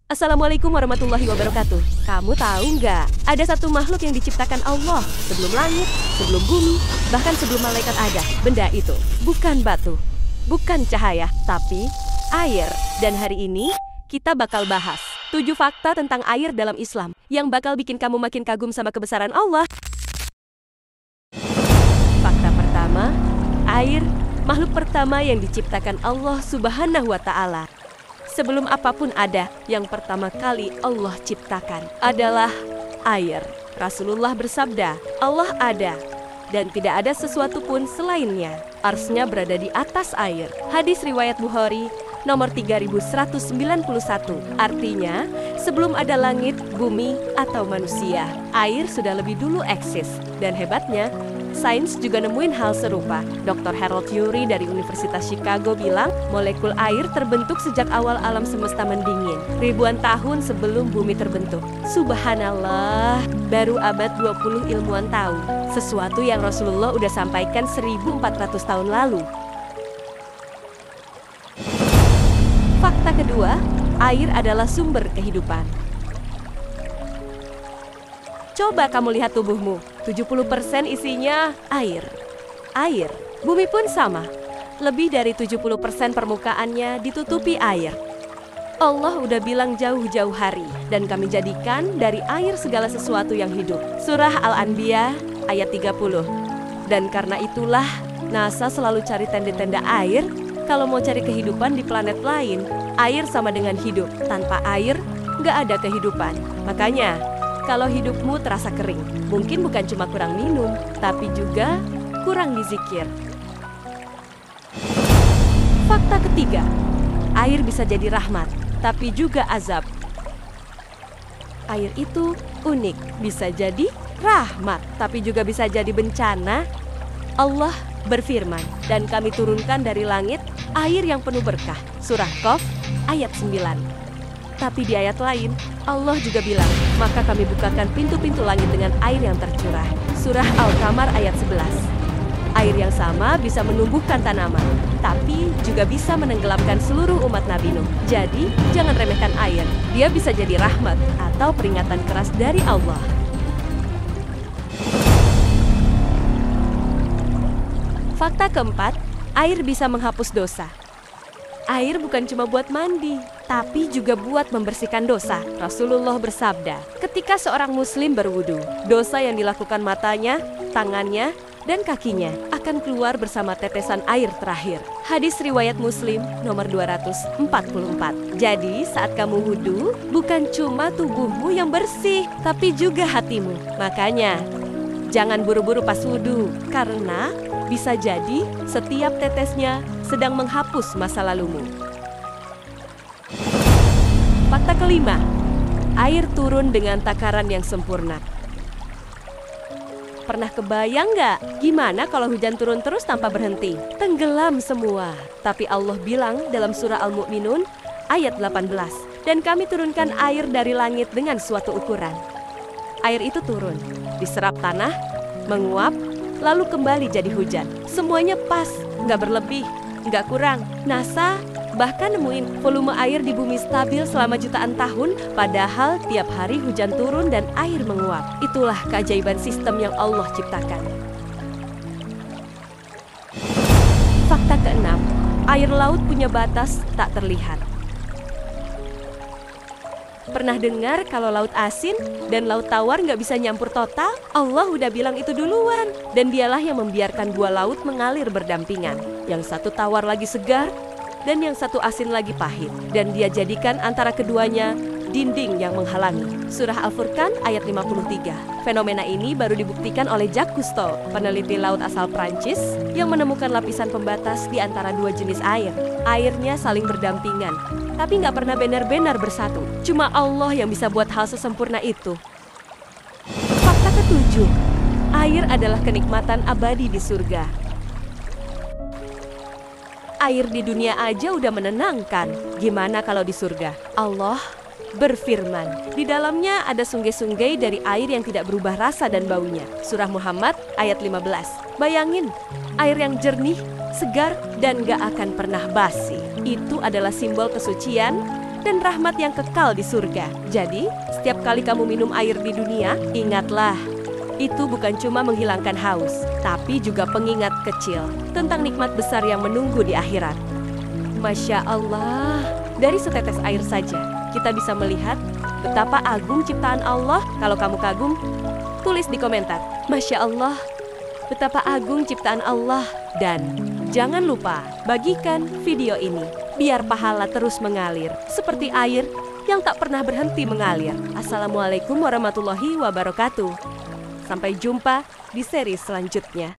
Assalamualaikum warahmatullahi wabarakatuh. Kamu tahu nggak? Ada satu makhluk yang diciptakan Allah sebelum langit, sebelum bumi, bahkan sebelum malaikat ada. Benda itu bukan batu, bukan cahaya, tapi air. Dan hari ini kita bakal bahas 7 fakta tentang air dalam Islam yang bakal bikin kamu makin kagum sama kebesaran Allah. Fakta pertama, air, makhluk pertama yang diciptakan Allah Subhanahu wa Ta'ala. Sebelum apapun ada, yang pertama kali Allah ciptakan adalah air. Rasulullah bersabda, Allah ada dan tidak ada sesuatu pun selainnya. Arsy-Nya berada di atas air. Hadis riwayat Bukhari nomor 3191. Artinya, sebelum ada langit, bumi, atau manusia, air sudah lebih dulu eksis. Dan hebatnya, sains juga nemuin hal serupa. Dr. Harold Urey dari Universitas Chicago bilang, molekul air terbentuk sejak awal alam semesta mendingin, ribuan tahun sebelum bumi terbentuk. Subhanallah, baru abad 20 ilmuwan tahu sesuatu yang Rasulullah udah sampaikan 1400 tahun lalu. Fakta kedua, air adalah sumber kehidupan. Coba kamu lihat tubuhmu, 70% isinya air. Air, bumi pun sama. Lebih dari 70% permukaannya ditutupi air. Allah udah bilang jauh-jauh hari, dan kami jadikan dari air segala sesuatu yang hidup. Surah Al-Anbiya ayat 30. Dan karena itulah NASA selalu cari tenda-tenda air kalau mau cari kehidupan di planet lain. Air sama dengan hidup, tanpa air nggak ada kehidupan. Makanya, kalau hidupmu terasa kering, mungkin bukan cuma kurang minum, tapi juga kurang dizikir. Fakta ketiga, air bisa jadi rahmat, tapi juga azab. Air itu unik, bisa jadi rahmat, tapi juga bisa jadi bencana. Allah berfirman, dan kami turunkan dari langit air yang penuh berkah. Surah Qaf ayat 9. Tapi di ayat lain, Allah juga bilang, maka kami bukakan pintu-pintu langit dengan air yang tercurah. Surah Al-Qamar ayat 11. Air yang sama bisa menumbuhkan tanaman, tapi juga bisa menenggelamkan seluruh umat Nabi Nuh. Jadi, jangan remehkan air. Dia bisa jadi rahmat atau peringatan keras dari Allah. Fakta keempat, air bisa menghapus dosa. Air bukan cuma buat mandi, tapi juga buat membersihkan dosa. Rasulullah bersabda, ketika seorang muslim berwudu, dosa yang dilakukan matanya, tangannya, dan kakinya akan keluar bersama tetesan air terakhir. Hadis riwayat Muslim nomor 244. Jadi saat kamu wudu, bukan cuma tubuhmu yang bersih, tapi juga hatimu. Makanya, jangan buru-buru pas wudu, karena bisa jadi setiap tetesnya sedang menghapus masa lalumu. Fakta kelima, air turun dengan takaran yang sempurna. Pernah kebayang nggak gimana kalau hujan turun terus tanpa berhenti? Tenggelam semua. Tapi Allah bilang dalam surah Al-Mu'minun ayat 18, dan kami turunkan air dari langit dengan suatu ukuran. Air itu turun, diserap tanah, menguap, lalu kembali jadi hujan. Semuanya pas, nggak berlebih, nggak kurang. NASA bahkan nemuin volume air di bumi stabil selama jutaan tahun, padahal tiap hari hujan turun dan air menguap. Itulah keajaiban sistem yang Allah ciptakan. Fakta keenam, air laut punya batas tak terlihat. Pernah dengar kalau laut asin dan laut tawar nggak bisa nyampur total? Allah udah bilang itu duluan. Dan dialah yang membiarkan dua laut mengalir berdampingan. Yang satu tawar lagi segar, dan yang satu asin lagi pahit. Dan dia jadikan antara keduanya dinding yang menghalangi. Surah Al-Furqan ayat 53. Fenomena ini baru dibuktikan oleh Jacques Cousteau, peneliti laut asal Prancis, yang menemukan lapisan pembatas di antara dua jenis air. Airnya saling berdampingan, tapi nggak pernah benar-benar bersatu. Cuma Allah yang bisa buat hal sesempurna itu. Fakta ketujuh, air adalah kenikmatan abadi di surga. Air di dunia aja udah menenangkan. Gimana kalau di surga? Allah berfirman, di dalamnya ada sungai-sungai dari air yang tidak berubah rasa dan baunya. Surah Muhammad ayat 15. Bayangin, air yang jernih, segar, dan gak akan pernah basi. Itu adalah simbol kesucian dan rahmat yang kekal di surga. Jadi, setiap kali kamu minum air di dunia, ingatlah, itu bukan cuma menghilangkan haus, tapi juga pengingat kecil tentang nikmat besar yang menunggu di akhirat. Masya Allah, dari setetes air saja, kita bisa melihat betapa agung ciptaan Allah. Kalau kamu kagum, tulis di komentar, Masya Allah, betapa agung ciptaan Allah. Dan jangan lupa, bagikan video ini, biar pahala terus mengalir, seperti air yang tak pernah berhenti mengalir. Assalamualaikum warahmatullahi wabarakatuh. Sampai jumpa di seri selanjutnya.